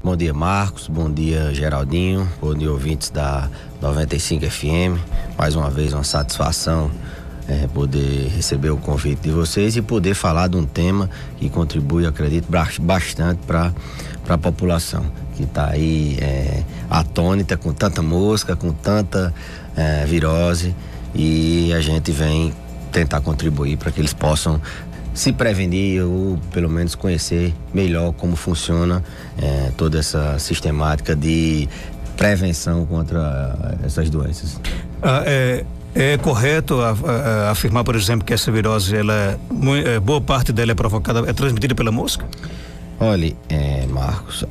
Bom dia, Marcos. Bom dia, Geraldinho. Bom dia, ouvintes da 95 FM. Mais uma vez, uma satisfação poder receber o convite de vocês e poder falar de um tema que contribui, acredito, bastante para a população que está aí atônita com tanta mosca, com tanta virose, e a gente vem tentar contribuir para que eles possam se prevenir ou pelo menos conhecer melhor como funciona toda essa sistemática de prevenção contra essas doenças. É correto afirmar, por exemplo, que essa virose, boa parte dela é transmitida pela mosca? Olha, Marcos,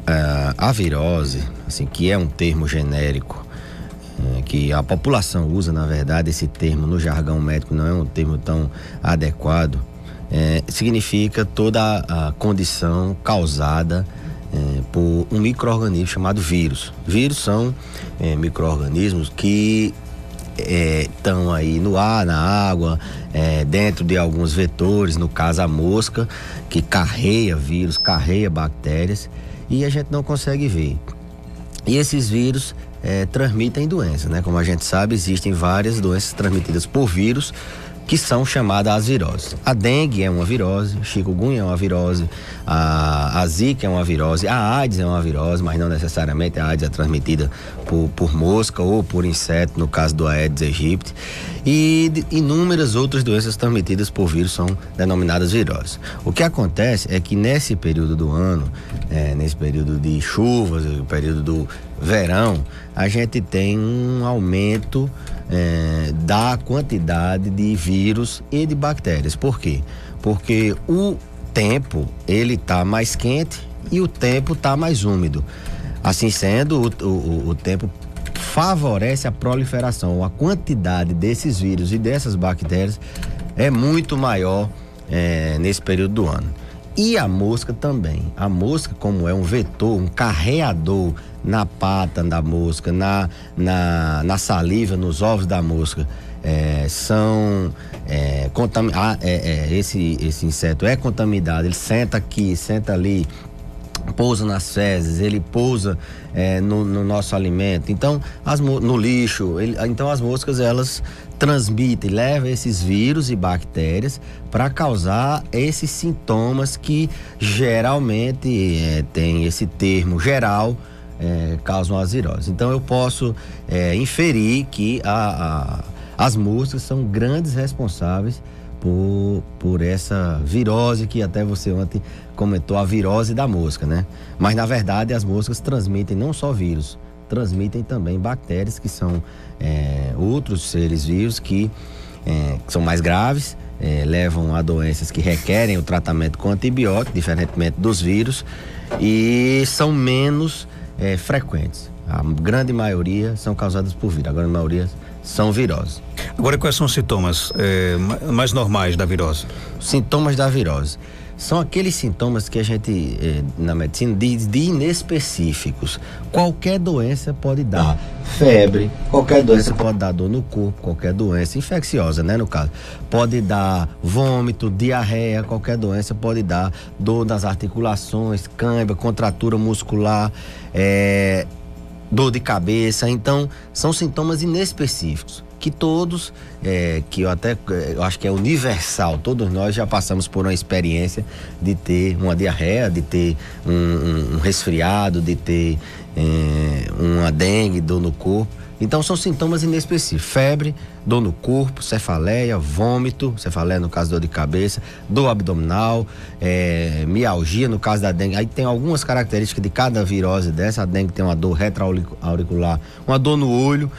a virose, assim, que é um termo genérico, que a população usa, na verdade, esse termo no jargão médico não é um termo tão adequado, significa toda a condição causada por um micro-organismo chamado vírus. Vírus são micro-organismos que estão aí no ar, na água, dentro de alguns vetores, no caso a mosca, que carrega vírus, carrega bactérias, e a gente não consegue ver. E esses vírus transmitem doenças, né? Como a gente sabe, existem várias doenças transmitidas por vírus, que são chamadas as viroses. A dengue é uma virose, chikungunya é uma virose, a zika é uma virose, a AIDS é uma virose, mas não necessariamente a AIDS é transmitida por mosca ou por inseto, no caso do Aedes aegypti, e inúmeras outras doenças transmitidas por vírus são denominadas viroses. O que acontece é que nesse período do ano, nesse período de chuvas, no período do verão, a gente tem um aumento da quantidade de vírus e de bactérias. Por quê? Porque o tempo, ele tá mais quente e o tempo tá mais úmido. Assim sendo, o tempo favorece a proliferação. A quantidade desses vírus e dessas bactérias é muito maior nesse período do ano. E a mosca também. A mosca, como é um vetor, um carreador na pata da mosca, na saliva, nos ovos da mosca, esse inseto é contaminado. Ele senta aqui, senta ali, pousa nas fezes, ele pousa no nosso alimento, então no lixo. Então as moscas, elas transmitem, levam esses vírus e bactérias para causar esses sintomas que geralmente tem esse termo geral, causam as viroses. Então eu posso inferir que as moscas são grandes responsáveis por essa virose que até você ontem comentou, a virose da mosca, né? Mas na verdade as moscas transmitem não só vírus, transmitem também bactérias, que são outros seres vivos que são mais graves, levam a doenças que requerem o tratamento com antibiótico, diferentemente dos vírus, e são menos frequentes. A grande maioria são causadas por vírus, a grande maioria são viroses. Agora, quais são os sintomas mais normais da virose? Sintomas da virose são aqueles sintomas que a gente, na medicina, diz de inespecíficos. Qualquer doença pode dar febre, qualquer doença pode dar dor no corpo, qualquer doença infecciosa, né, no caso. Pode dar vômito, diarreia, qualquer doença pode dar dor nas articulações, cãibra, contratura muscular, dor de cabeça. Então, são sintomas inespecíficos que todos, que eu acho que é universal, todos nós já passamos por uma experiência de ter uma diarreia, de ter um resfriado, de ter uma dengue, dor no corpo. Então são sintomas inespecíficos: febre, dor no corpo, cefaleia, vômito, cefaleia no caso dor de cabeça, dor abdominal, mialgia no caso da dengue. Aí tem algumas características de cada virose dessa. A dengue tem uma dor retroauricular, uma dor no olho.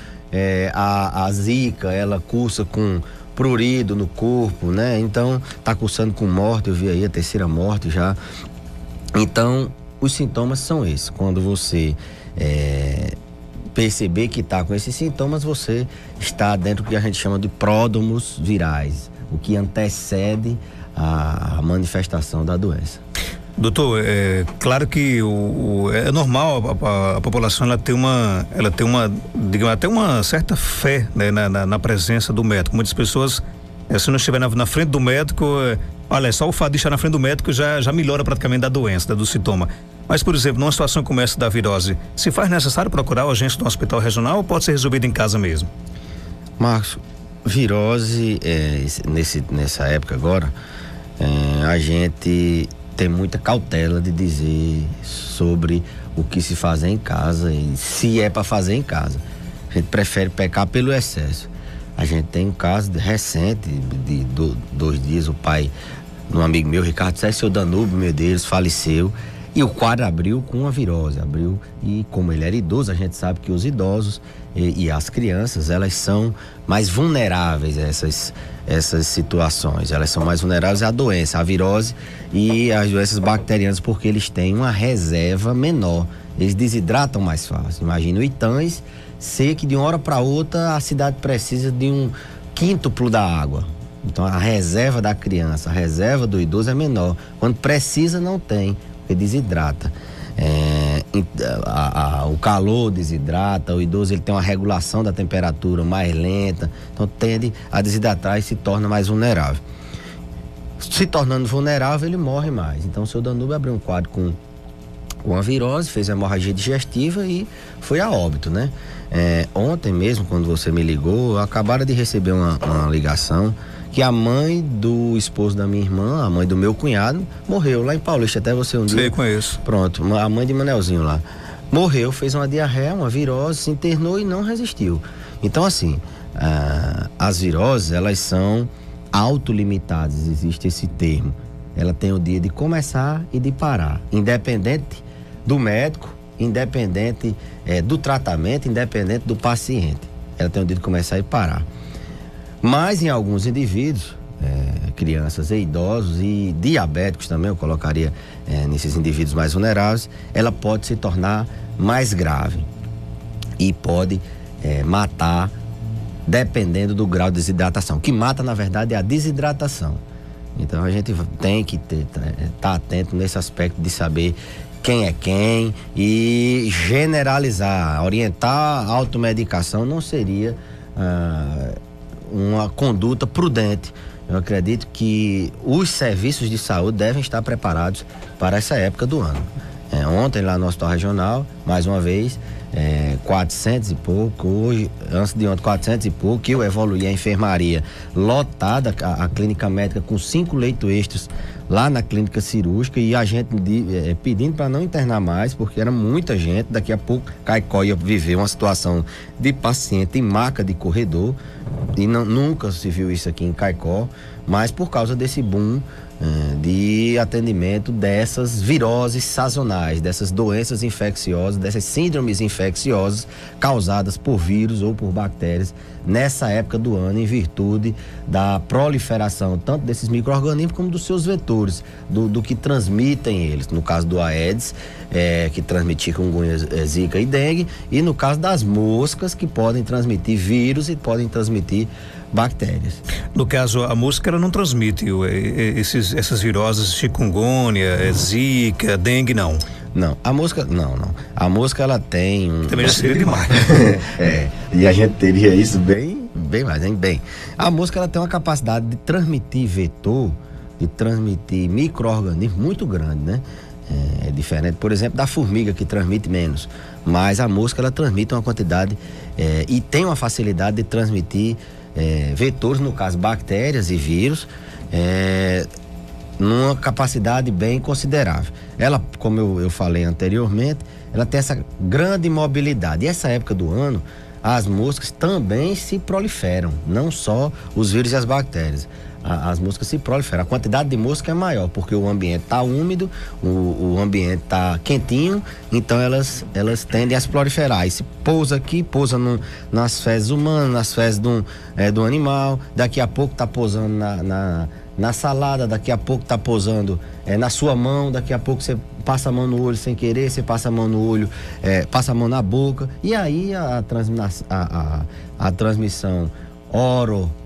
A zika, ela cursa com prurido no corpo, né? Então tá cursando com morte, eu vi aí a terceira morte já. Então os sintomas são esses. Quando você perceber que está com esses sintomas, você está dentro do que a gente chama de pródromos virais, o que antecede a manifestação da doença. Doutor, claro que é normal a população ela tem uma, digamos, até uma certa fé, né, na presença do médico. Muitas pessoas, se não estiver na frente do médico, Olha, só o fato de estar na frente do médico já melhora praticamente da doença, do sintoma. Mas, por exemplo, numa situação como essa da virose, se faz necessário procurar a urgência do hospital regional ou pode ser resolvido em casa mesmo? Marcos, virose, nessa época agora, a gente tem muita cautela de dizer sobre o que se fazer em casa e se é para fazer em casa. A gente prefere pecar pelo excesso. A gente tem um caso recente, de 2 dias, o pai de um amigo meu, Ricardo Sérgio, seu Danúbio, meu Deus, faleceu. E o quadro abriu com uma virose, e como ele era idoso, a gente sabe que os idosos e as crianças, elas são mais vulneráveis a essas situações, elas são mais vulneráveis à doença, à virose e às doenças bacterianas, porque eles têm uma reserva menor, eles desidratam mais fácil. Imagina o Itães, sei que de uma hora para outra a cidade precisa de um quíntuplo da água. Então a reserva da criança, a reserva do idoso é menor, quando precisa não tem, porque desidrata. O calor desidrata, o idoso ele tem uma regulação da temperatura mais lenta, então tende a desidratar e se torna mais vulnerável. Se tornando vulnerável, ele morre mais. Então o seu Danúbio abriu um quadro com a virose, fez a hemorragia digestiva e foi a óbito, né? Ontem mesmo, quando você me ligou, acabaram de receber uma ligação que a mãe do esposo da minha irmã, a mãe do meu cunhado, morreu lá em Paulista, até você um dia. Sei, conheço. Pronto, a mãe de Manelzinho lá. Morreu, fez uma diarreia, uma virose, se internou e não resistiu. Então, assim, as viroses, elas são autolimitadas, existe esse termo. Ela tem o dia de começar e de parar, independente do médico, independente do tratamento, independente do paciente. Ela tem o dia de começar e parar. Mas em alguns indivíduos, crianças e idosos e diabéticos também, eu colocaria nesses indivíduos mais vulneráveis, ela pode se tornar mais grave e pode matar dependendo do grau de desidratação. O que mata, na verdade, é a desidratação. Então a gente tem que estar atento nesse aspecto de saber quem é quem e generalizar, orientar a automedicação não seria uma conduta prudente. Eu acredito que os serviços de saúde devem estar preparados para essa época do ano. Ontem lá no Hospital Regional, mais uma vez, 400 e pouco, hoje, antes de ontem, 400 e pouco, eu evoluí a enfermaria lotada, a clínica médica com 5 leitos extras lá na clínica cirúrgica e a gente pedindo para não internar mais, porque era muita gente. Daqui a pouco Caicó ia viver uma situação de paciente em maca de corredor e nunca se viu isso aqui em Caicó, mas por causa desse boom de atendimento dessas viroses sazonais, dessas doenças infecciosas, dessas síndromes infecciosas causadas por vírus ou por bactérias nessa época do ano, em virtude da proliferação tanto desses micro-organismos como dos seus vetores, do que transmitem eles. No caso do Aedes, que transmite chikungunya, zika e dengue, e no caso das moscas, que podem transmitir vírus e podem transmitir bactérias. No caso, a mosca ela não transmite essas viroses, chikungunya, zika, dengue, não? Não, a mosca, não. A mosca, ela tem também já seria demais. E a gente teria isso bem mais, hein? Bem, a mosca, ela tem uma capacidade de transmitir vetor, de transmitir micro-organismos muito grande, né? É diferente, por exemplo, da formiga, que transmite menos, mas a mosca, ela transmite uma quantidade e tem uma facilidade de transmitir vetores, no caso bactérias e vírus, numa capacidade bem considerável. Ela, como eu falei anteriormente, ela tem essa grande mobilidade. E essa época do ano, as moscas também se proliferam, não só os vírus e as bactérias. As moscas se proliferam. A quantidade de mosca é maior, porque o ambiente está úmido, o ambiente está quentinho, então elas tendem a se proliferar. E se pousa aqui, pousa nas fezes humanas, nas fezes do animal, daqui a pouco está pousando na salada, daqui a pouco está pousando na sua mão, daqui a pouco você passa a mão no olho sem querer, você passa a mão no olho, passa a mão na boca, e aí a transmissão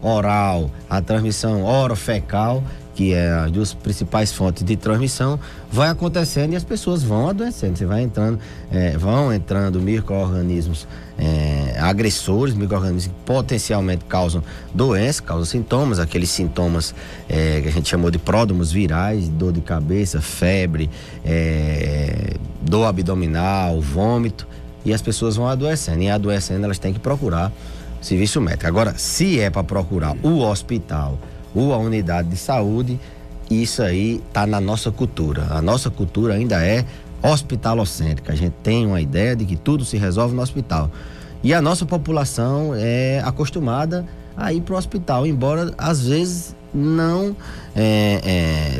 oral, a transmissão orofecal, que é as duas principais fontes de transmissão, vai acontecendo e as pessoas vão adoecendo. Você vai entrando, vão entrando micro-organismos agressores, micro-organismos que potencialmente causam doença, causam sintomas, aqueles sintomas que a gente chamou de pródromos virais, dor de cabeça, febre, dor abdominal, vômito, e as pessoas vão adoecendo. E adoecendo, elas têm que procurar serviço médico. Agora, se é para procurar o hospital ou a unidade de saúde, isso aí está na nossa cultura. A nossa cultura ainda é hospitalocêntrica. A gente tem uma ideia de que tudo se resolve no hospital. E a nossa população é acostumada a ir para o hospital, embora às vezes não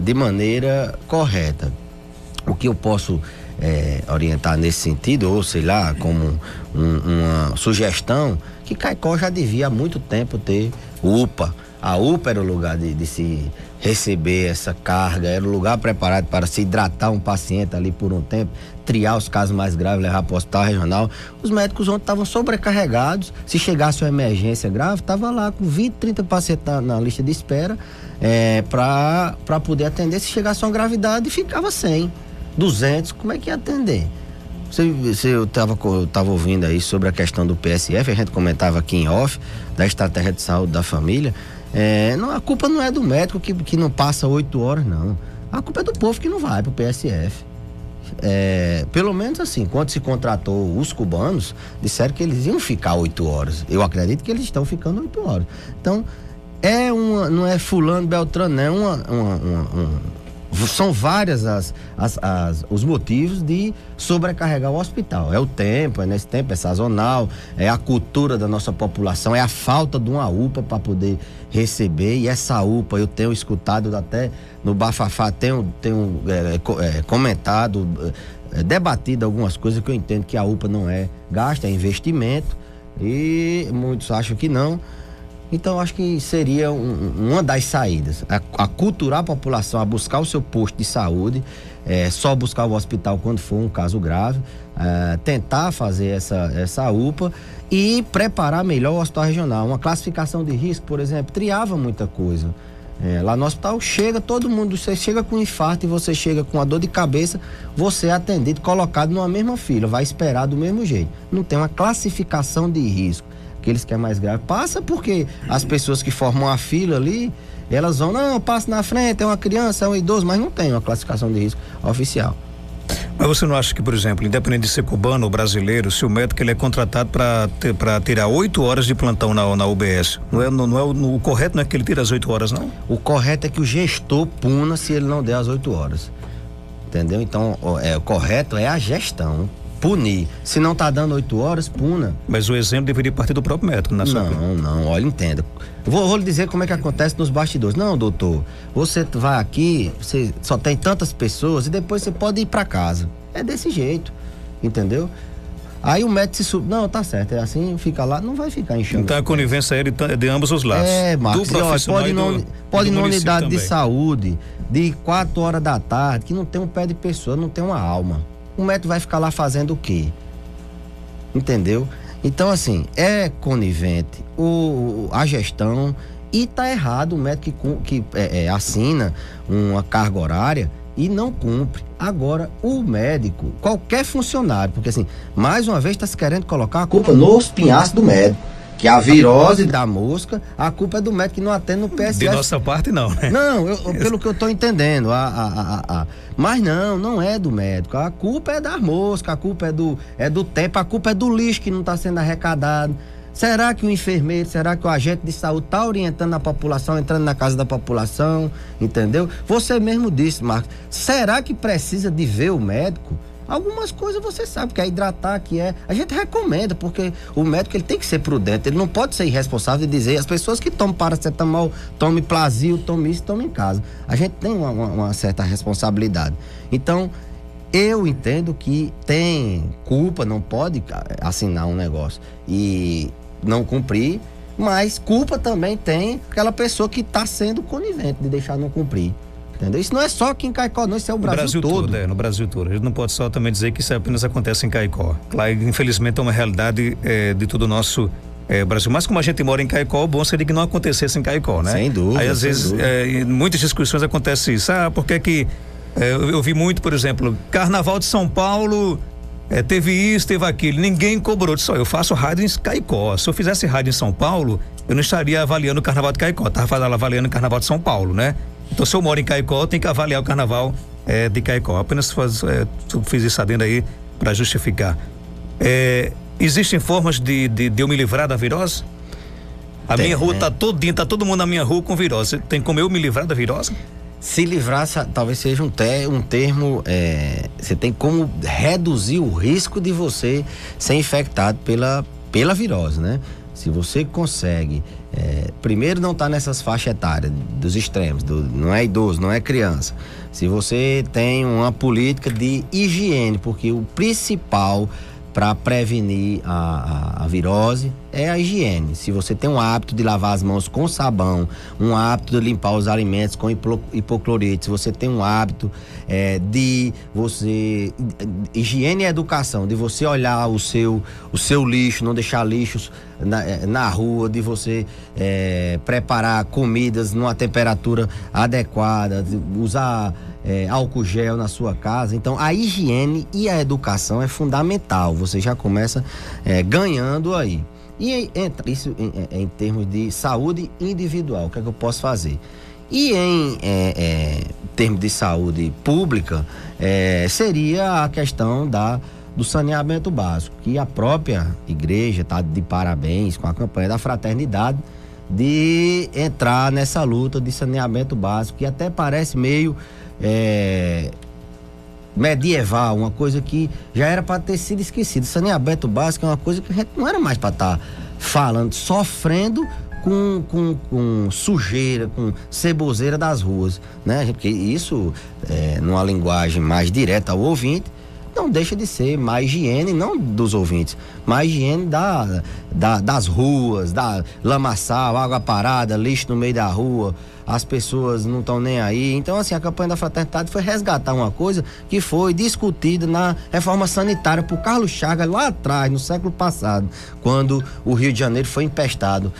de maneira correta. O que eu posso orientar nesse sentido, ou sei lá, como uma sugestão, que Caicó já devia há muito tempo ter UPA. A UPA era o lugar de se receber essa carga, era o lugar preparado para se hidratar um paciente ali por um tempo, triar os casos mais graves, levar para o hospital regional. Os médicos ontem estavam sobrecarregados. Se chegasse uma emergência grave, estava lá com 20, 30 pacientes na lista de espera para poder atender. Se chegasse uma gravidade, ficava 100, 200, como é que ia atender? Eu estava ouvindo aí sobre a questão do PSF, a gente comentava aqui em off, da estratégia de saúde da família. A culpa não é do médico que não passa 8 horas, não. A culpa é do povo que não vai pro PSF. Pelo menos assim, quando se contratou os cubanos, disseram que eles iam ficar 8 horas. Eu acredito que eles estão ficando 8 horas. Então, não é fulano, beltrano, não são várias os motivos de sobrecarregar o hospital. É o tempo, nesse tempo, é sazonal, é a cultura da nossa população, é a falta de uma UPA para poder receber. E essa UPA, eu tenho escutado até no Bafafá, tenho comentado, debatido algumas coisas que eu entendo que a UPA não é gasto, é investimento, e muitos acham que não. Então, acho que seria uma das saídas, aculturar a população a buscar o seu posto de saúde, só buscar o hospital quando for um caso grave, tentar fazer essa UPA e preparar melhor o hospital regional. Uma classificação de risco, por exemplo, triava muita coisa. Lá no hospital chega todo mundo, você chega com infarto e você chega com a dor de cabeça, você é atendido, colocado numa mesma fila, vai esperar do mesmo jeito. Não tem uma classificação de risco. Aqueles que é mais grave, passa porque as pessoas que formam a fila ali, elas vão, não, passa na frente, é uma criança, é um idoso, mas não tem uma classificação de risco oficial. Mas você não acha que, por exemplo, independente de ser cubano ou brasileiro, se o médico ele é contratado para tirar 8 horas de plantão na UBS, o correto não é que ele tire as 8 horas, não? O correto é que o gestor puna se ele não der as 8 horas. Entendeu? Então, o correto é a gestão. Punir. Se não está dando 8 horas, puna. Mas o exemplo deveria partir do próprio médico, na sua opinião. Não, olha, entenda. Vou lhe dizer como é que acontece nos bastidores. Não, doutor, você vai aqui, você só tem tantas pessoas e depois você pode ir para casa. É desse jeito, entendeu? Aí o médico não, tá certo, é assim, fica lá, não vai ficar enchendo. Então a conivência é de ambos os lados. Marcos, do profissional pode numa unidade também. De saúde, de 4 horas da tarde, que não tem um pé de pessoa, não tem uma alma. O médico vai ficar lá fazendo o quê? Entendeu? Então, assim, é conivente a gestão e tá errado o médico que assina uma carga horária e não cumpre. Agora, o médico, qualquer funcionário, porque assim, mais uma vez está se querendo colocar a culpa nos pinhaços do médico. Que a virose da mosca, a culpa é do médico que não atende no PSF. De nossa parte, não, né? Não, pelo que eu tô entendendo. Mas não é do médico. A culpa é da mosca, a culpa é do tempo, a culpa é do lixo que não está sendo arrecadado. Será que o enfermeiro, será que o agente de saúde está orientando a população, entrando na casa da população, entendeu? Você mesmo disse, Marcos, será que precisa de ver o médico? Algumas coisas você sabe que é hidratar, a gente recomenda, porque o médico ele tem que ser prudente, ele não pode ser irresponsável e dizer as pessoas que tomam paracetamol, tomem Plasil, tomem isso, tomem em casa. A gente tem uma certa responsabilidade. Então, eu entendo que tem culpa, não pode assinar um negócio e não cumprir, mas culpa também tem aquela pessoa que está sendo conivente de deixar não cumprir. Entendeu? Isso não é só aqui em Caicó, não, isso é o Brasil todo. No Brasil todo. A gente não pode só também dizer que isso apenas acontece em Caicó. Claro, infelizmente é uma realidade de todo o nosso Brasil. Mas como a gente mora em Caicó, o bom seria que não acontecesse em Caicó, né? Sem dúvida. Aí às vezes, em muitas discussões acontece isso. Por que que... eu vi muito, por exemplo, Carnaval de São Paulo, teve isso, teve aquilo, ninguém cobrou. Só eu faço rádio em Caicó. Se eu fizesse rádio em São Paulo, eu não estaria avaliando o Carnaval de Caicó, estava avaliando o Carnaval de São Paulo, né? Então, se eu moro em Caicó, eu tenho que avaliar o Carnaval de Caicó. Apenas fiz isso adendo aí para justificar. Existem formas de eu me livrar da virose? Minha rua tá todinha, tá todo mundo na minha rua com virose. Tem como eu me livrar da virose? Se livrar, talvez seja um termo, você tem como reduzir o risco de você ser infectado pela virose, né? Se você consegue, primeiro não tá nessas faixas etárias dos extremos, não é idoso, não é criança. Se você tem uma política de higiene, porque o principal para prevenir a virose é a higiene. Se você tem um hábito de lavar as mãos com sabão, um hábito de limpar os alimentos com hipoclorito, se você tem um hábito higiene e educação, de você olhar o seu lixo, não deixar lixos na rua, de você preparar comidas numa temperatura adequada, de usar álcool gel na sua casa. Então a higiene e a educação é fundamental, você já começa ganhando aí. E entra isso em termos de saúde individual, o que é que eu posso fazer? E em termos de saúde pública, seria a questão do saneamento básico, que a própria igreja está de parabéns com a campanha da fraternidade de entrar nessa luta de saneamento básico, que até parece meio medieval, uma coisa que já era para ter sido esquecida. Saneamento básico é uma coisa que a gente não era mais para estar falando, sofrendo com sujeira, com ceboseira das ruas, né? Porque isso, numa linguagem mais direta ao ouvinte, não deixa de ser mais higiene, não dos ouvintes, mais higiene das ruas, da lamaçal, água parada, lixo no meio da rua, as pessoas não estão nem aí. Então, assim, a campanha da fraternidade foi resgatar uma coisa que foi discutida na reforma sanitária por Carlos Chagas lá atrás, no século passado, quando o Rio de Janeiro foi empestado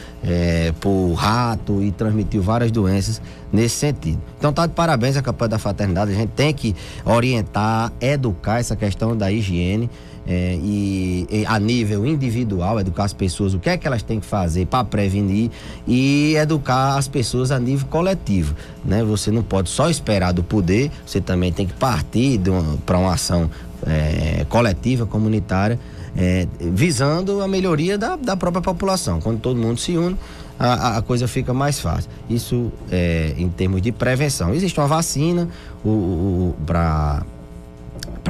por rato e transmitiu várias doenças nesse sentido. Então tá de parabéns a campanha da fraternidade. A gente tem que orientar, educar essa questão da higiene e a nível individual, educar as pessoas o que é que elas têm que fazer para prevenir, e educar as pessoas a nível coletivo, né? Você não pode só esperar do poder, você também tem que partir para uma ação coletiva, comunitária, visando a melhoria da própria população. Quando todo mundo se une, a coisa fica mais fácil. Isso em termos de prevenção. Existe uma vacina para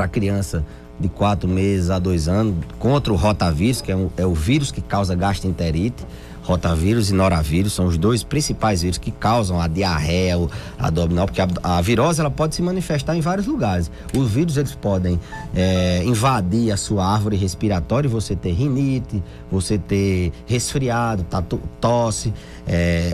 criança de 4 meses a 2 anos contra o rotavírus, que é o vírus que causa gastroenterite. Rotavírus e noravírus são os dois principais vírus que causam a diarreia abdominal, porque a virose ela pode se manifestar em vários lugares. Os vírus eles podem invadir a sua árvore respiratória e você ter rinite, você ter resfriado, tosse.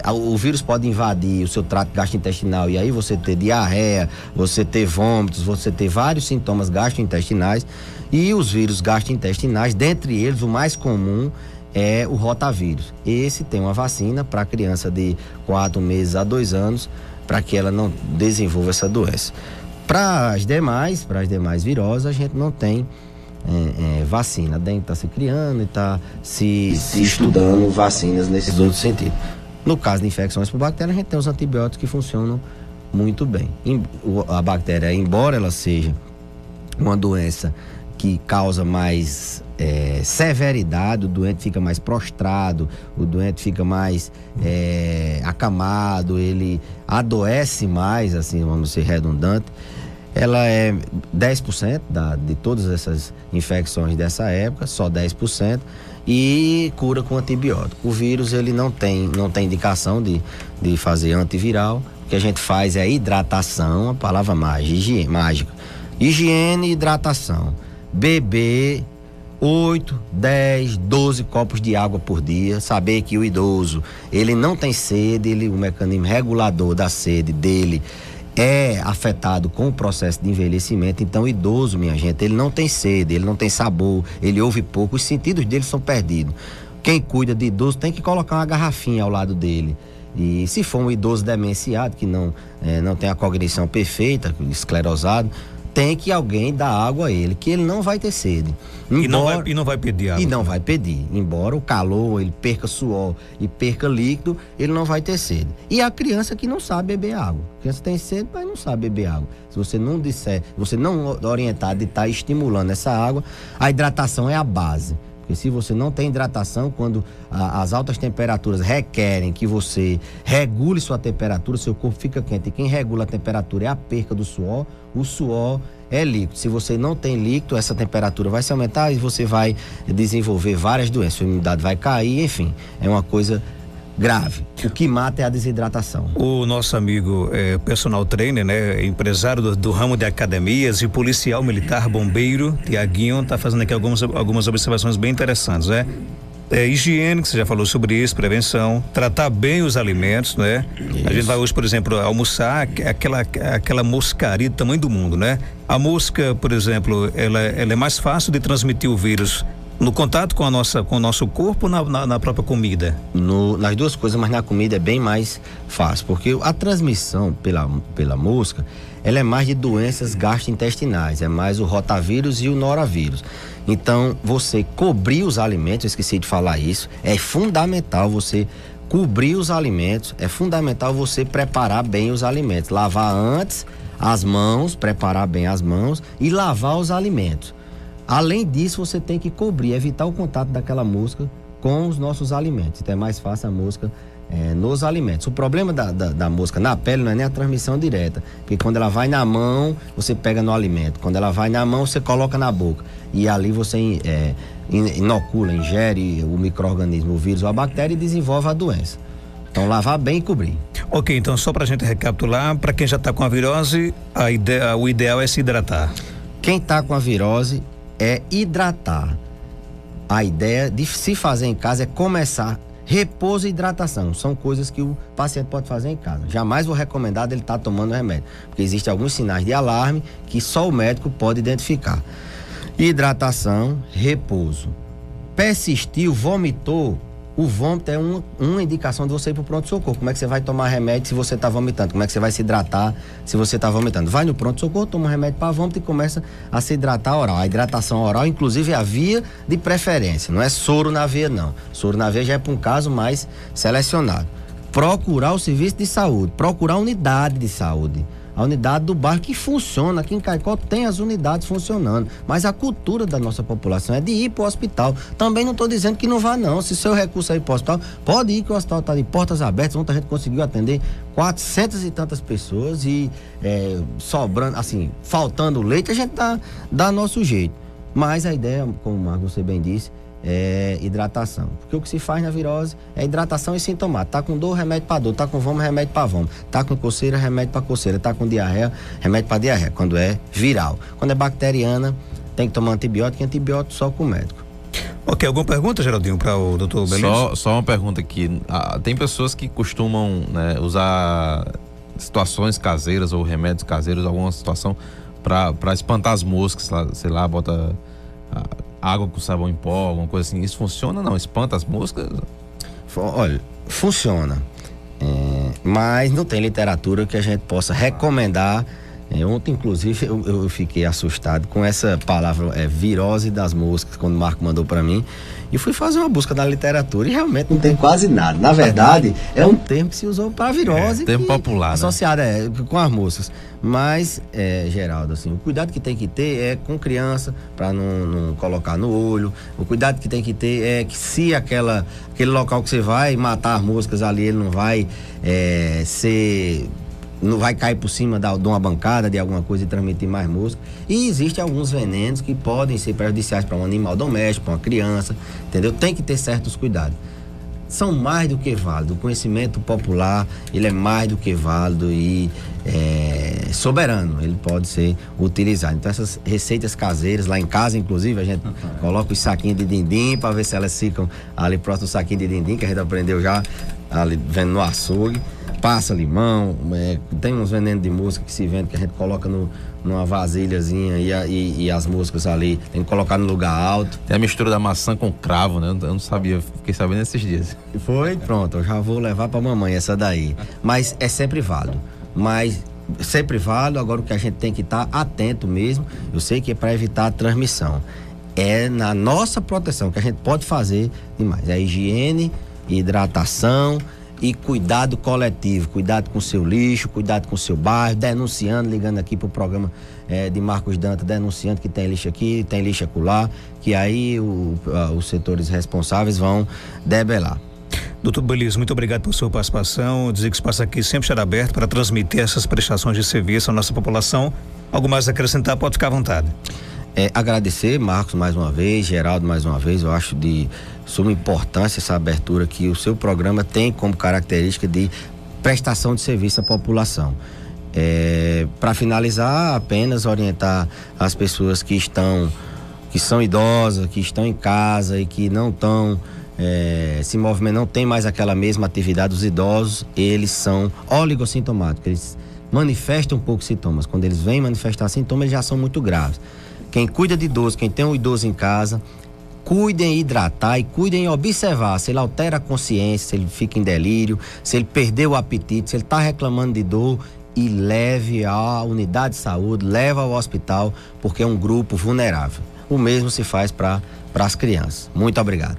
O vírus pode invadir o seu trato gastrointestinal e aí você ter diarreia, você ter vômitos, você ter vários sintomas gastrointestinais. E os vírus gastrointestinais, dentre eles o mais comum é o rotavírus. Esse tem uma vacina para criança de 4 meses a 2 anos, para que ela não desenvolva essa doença. Para as demais viroses, a gente não tem vacina. A dengue está se criando e está se estudando vacinas nesses outros sentidos. No caso de infecções por bactéria, a gente tem os antibióticos que funcionam muito bem. A bactéria, embora ela seja uma doença que causa mais severidade, o doente fica mais prostrado, o doente fica mais acamado, ele adoece mais, assim, vamos ser redundante. Ela é 10% de todas essas infecções dessa época, só 10%, e cura com antibiótico. O vírus, ele não tem indicação de fazer antiviral. O que a gente faz é hidratação, a palavra mágica. Higiene e hidratação. Beber 8, 10, 12 copos de água por dia. Saber que o idoso, ele não tem sede, o mecanismo regulador da sede dele é afetado com o processo de envelhecimento. Então o idoso, minha gente, ele não tem sede, ele não tem sabor, ele ouve pouco, os sentidos dele são perdidos. quem cuida de idoso tem que colocar uma garrafinha ao lado dele. E se for um idoso demenciado, que não tem a cognição perfeita, esclerosado, tem que alguém dar água a ele, que ele não vai ter sede. E não vai pedir água. E não vai pedir. Embora o calor, ele perca suor e perca líquido, ele não vai ter sede. E a criança que não sabe beber água. A criança tem sede, mas não sabe beber água. Se você não disser, você não orientar de estar estimulando essa água, a hidratação é a base. Porque se você não tem hidratação, quando as altas temperaturas requerem que você regule sua temperatura, seu corpo fica quente. E quem regula a temperatura é a perca do suor. O suor é líquido. Se você não tem líquido, essa temperatura vai se aumentar e você vai desenvolver várias doenças. Sua imunidade vai cair, enfim. É uma coisa grave. O que mata é a desidratação. O nosso amigo personal trainer, né, empresário do ramo de academias e policial militar, bombeiro, Tiaguinho, está fazendo aqui algumas observações bem interessantes, né? Higiene, que você já falou sobre isso, prevenção, tratar bem os alimentos, né? Isso. A gente vai hoje, por exemplo, almoçar, aquela moscaria do tamanho do mundo, né? A mosca, por exemplo, ela é mais fácil de transmitir o vírus no contato com o nosso corpo ou na própria comida? Nas duas coisas, mas na comida é bem mais fácil, porque a transmissão pela mosca, ela é mais de doenças gastrointestinais, é mais o rotavírus e o noravírus. Então, você cobrir os alimentos, eu esqueci de falar isso, é fundamental você cobrir os alimentos, é fundamental você preparar bem os alimentos, lavar antes as mãos, preparar bem as mãos e lavar os alimentos. Além disso, você tem que cobrir, evitar o contato daquela mosca com os nossos alimentos. Então é mais fácil a mosca nos alimentos. O problema da mosca na pele não é nem a transmissão direta, porque quando ela vai na mão, você pega no alimento. Quando ela vai na mão, você coloca na boca. E ali você inocula, ingere o micro-organismo, o vírus ou a bactéria e desenvolve a doença. Então lavar bem e cobrir. Ok, então só pra gente recapitular, para quem já está com a virose, o ideal é se hidratar. Quem está com a virose é hidratar. A ideia de se fazer em casa é começar repouso e hidratação. São coisas que o paciente pode fazer em casa. Jamais vou recomendar ele estar tomando remédio, porque existem alguns sinais de alarme que só o médico pode identificar. Hidratação, repouso. Persistiu, vomitou. O vômito é uma indicação de você ir para o pronto-socorro. Como é que você vai tomar remédio se você está vomitando? Como é que você vai se hidratar se você está vomitando? Vai no pronto-socorro, toma um remédio para vômito e começa a se hidratar oral. A hidratação oral, inclusive, é a via de preferência. Não é soro na veia, não. Soro na veia já é para um caso mais selecionado. Procurar o serviço de saúde, procurar a unidade de saúde. A unidade do bairro que funciona, aqui em Caicó tem as unidades funcionando, mas a cultura da nossa população é de ir para o hospital. Também não estou dizendo que não vá não, se seu recurso é ir para o hospital, pode ir que o hospital está de portas abertas. Ontem a gente conseguiu atender 400 e tantas pessoas e sobrando, assim, faltando leite, a gente dá nosso jeito. Mas a ideia, como o Marcos você bem disse, é hidratação. Porque o que se faz na virose é hidratação e sintomático. Tá com dor, remédio para dor. Tá com vômito, remédio para vômito. Tá com coceira, remédio para coceira. Tá com diarreia, remédio para diarreia. Quando é viral. Quando é bacteriana, tem que tomar antibiótico, e antibiótico só com o médico. Ok, alguma pergunta, Geraldinho, para o doutor Beleza? Só uma pergunta aqui. Tem pessoas que costumam, né, usar situações caseiras ou remédios caseiros, alguma situação para espantar as moscas, sei lá, bota água com sabão em pó, alguma coisa assim. Isso funciona ou não? Espanta as moscas? Olha, funciona. Mas não tem literatura que a gente possa recomendar. Ontem, inclusive, eu fiquei assustado com essa palavra virose das moscas, quando o Marco mandou para mim. E fui fazer uma busca na literatura e realmente não tem quase nada. Na verdade, é um termo que se usou para virose. Termo popular, associado com as moscas. Mas, Geraldo, assim, o cuidado que tem que ter é com criança, para não colocar no olho. O cuidado que tem que ter é que se aquele local que você vai matar as moscas ali, ele não vai não vai cair por cima de uma bancada, de alguma coisa e transmitir mais mosca. E existem alguns venenos que podem ser prejudiciais para um animal doméstico, para uma criança, entendeu? Tem que ter certos cuidados. São mais do que válido. O conhecimento popular, ele é mais do que válido e soberano. Ele pode ser utilizado. Então, essas receitas caseiras, lá em casa, inclusive, a gente coloca os saquinhos de dindim para ver se elas ficam ali próximo do saquinho de dindim, que a gente aprendeu já ali vendo no açougue. passa limão, tem uns venenos de mosca que se vende, que a gente coloca numa vasilhazinha e as moscas ali, tem que colocar no lugar alto. Tem a mistura da maçã com cravo, né? Eu não sabia, fiquei sabendo esses dias. Foi, pronto, eu já vou levar pra mamãe essa daí. Mas é sempre válido. Agora o que a gente tem que estar atento mesmo, eu sei que é para evitar a transmissão. É na nossa proteção que a gente pode fazer demais. É higiene, hidratação e cuidado coletivo, cuidado com o seu lixo, cuidado com o seu bairro, denunciando, ligando aqui pro programa de Marcos Dantas, denunciando que tem lixo aqui, tem lixo acolá, que aí os setores responsáveis vão debelar. Doutor Beliz, muito obrigado por sua participação. Dizer que o espaço aqui sempre estará aberto para transmitir essas prestações de serviço à nossa população. Algo mais a acrescentar, pode ficar à vontade. Agradecer, Marcos, mais uma vez, Geraldo, mais uma vez. Eu acho de suma importância essa abertura que o seu programa tem como característica de prestação de serviço à população. Para finalizar, apenas orientar as pessoas que são idosas, que estão em casa e que não estão se movimentando, não tem mais aquela mesma atividade. Os idosos, eles são oligossintomáticos, eles manifestam um pouco sintomas. Quando eles vêm manifestar sintomas, eles já são muito graves. Quem cuida de idoso, quem tem um idoso em casa, cuidem em hidratar e cuidem em observar se ele altera a consciência, se ele fica em delírio, se ele perdeu o apetite, se ele está reclamando de dor, e leve à unidade de saúde, leve ao hospital, porque é um grupo vulnerável. O mesmo se faz para as crianças. Muito obrigado.